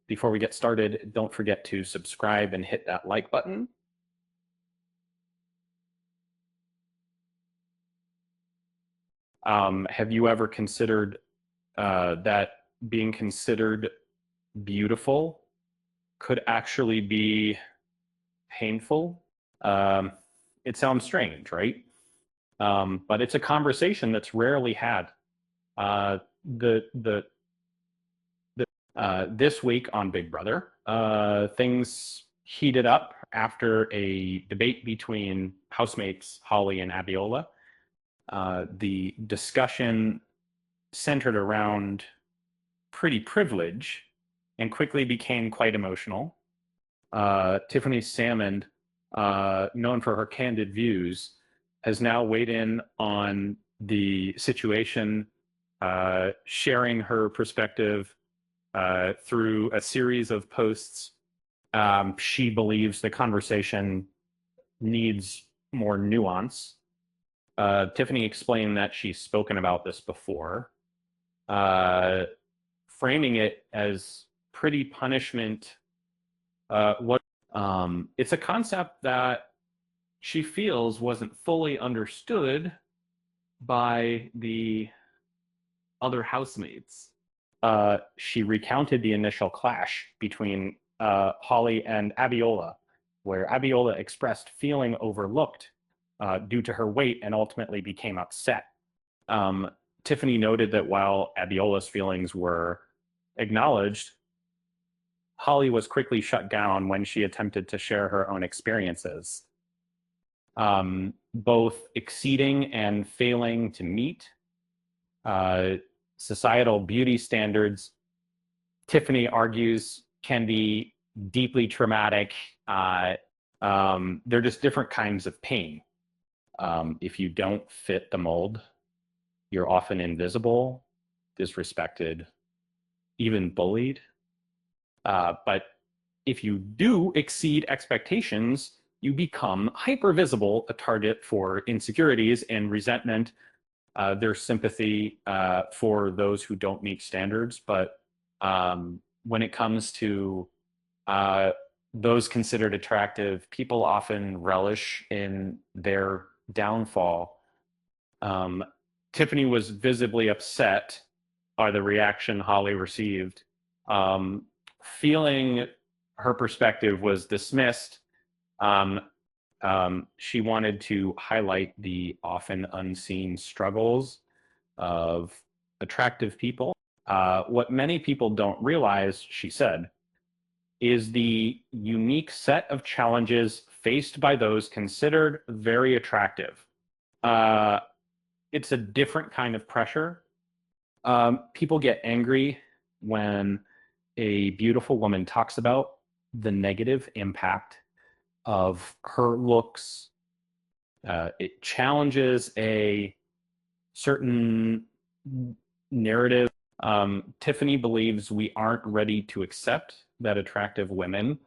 Before we get started, don't forget to subscribe and hit that like button. Have you ever considered that being considered beautiful could actually be painful? Um, it sounds strange, right? But it's a conversation that's rarely had. Uh, the the This week on Big Brother, things heated up after a debate between housemates Holly and Abiola. The discussion centered around pretty privilege and quickly became quite emotional. Tiffany Salmond, known for her candid views, has now weighed in on the situation, sharing her perspective through a series of posts. She believes the conversation needs more nuance. Tiffany explained that she's spoken about this before, uh, framing it as pretty punishment. It's a concept that she feels wasn't fully understood by the other housemates. She recounted the initial clash between Holly and Abiola, where Abiola expressed feeling overlooked due to her weight and ultimately became upset. Um, Tiffany noted that while Abiola's feelings were acknowledged, Holly was quickly shut down when she attempted to share her own experiences, both exceeding and failing to meet uh, societal beauty standards. Tiffany argues can be deeply traumatic. They're just different kinds of pain. If you don't fit the mold, you're often invisible, disrespected, even bullied. But if you do exceed expectations, you become hypervisible, a target for insecurities and resentment. There's sympathy for those who don't meet standards, but when it comes to uh, those considered attractive, people often relish in their downfall. Um, Tiffany was visibly upset by the reaction Holly received, um, feeling her perspective was dismissed. Um, she wanted to highlight the often unseen struggles of attractive people. What many people don't realize, she said, is the unique set of challenges faced by those considered very attractive. Uh, it's a different kind of pressure. People get angry when a beautiful woman talks about the negative impact of her looks. It challenges a certain narrative. Tiffany believes we aren't ready to accept that attractive women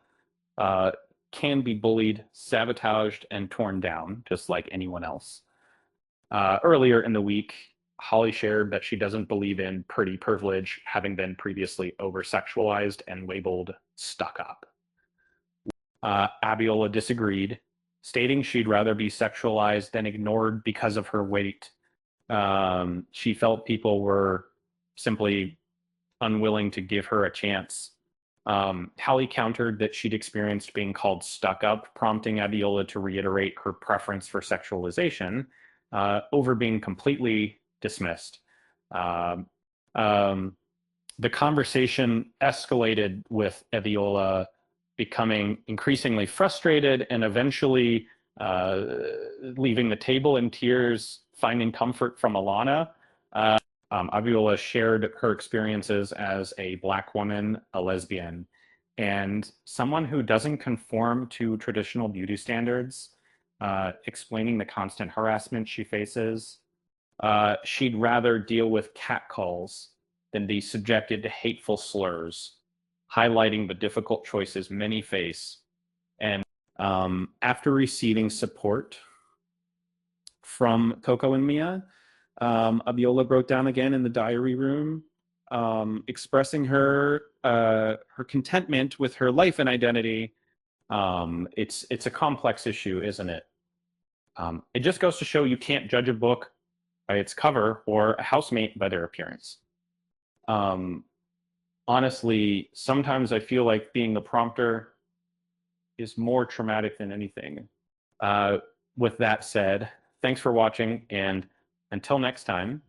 uh, can be bullied, sabotaged, and torn down, just like anyone else. Earlier in the week, Holly shared that she doesn't believe in pretty privilege, having been previously over sexualized and labeled stuck up. Abiola disagreed, stating she'd rather be sexualized than ignored because of her weight. She felt people were simply unwilling to give her a chance. Holly countered that she'd experienced being called stuck up, prompting Abiola to reiterate her preference for sexualization over being completely dismissed. Um, um, the conversation escalated with Abiola becoming increasingly frustrated and eventually uh, leaving the table in tears, finding comfort from Alana. Abiola shared her experiences as a Black woman, a lesbian, and someone who doesn't conform to traditional beauty standards, explaining the constant harassment she faces. She'd rather deal with catcalls than be subjected to hateful slurs, highlighting the difficult choices many face. And after receiving support from Coco and Mia, Abiola broke down again in the diary room. expressing her contentment with her life and identity. It's a complex issue, isn't it? It just goes to show you can't judge a book by its cover or a housemate by their appearance. Um, Honestly, sometimes I feel like being the prompter is more traumatic than anything. Uh, with that said, thanks for watching, and until next time,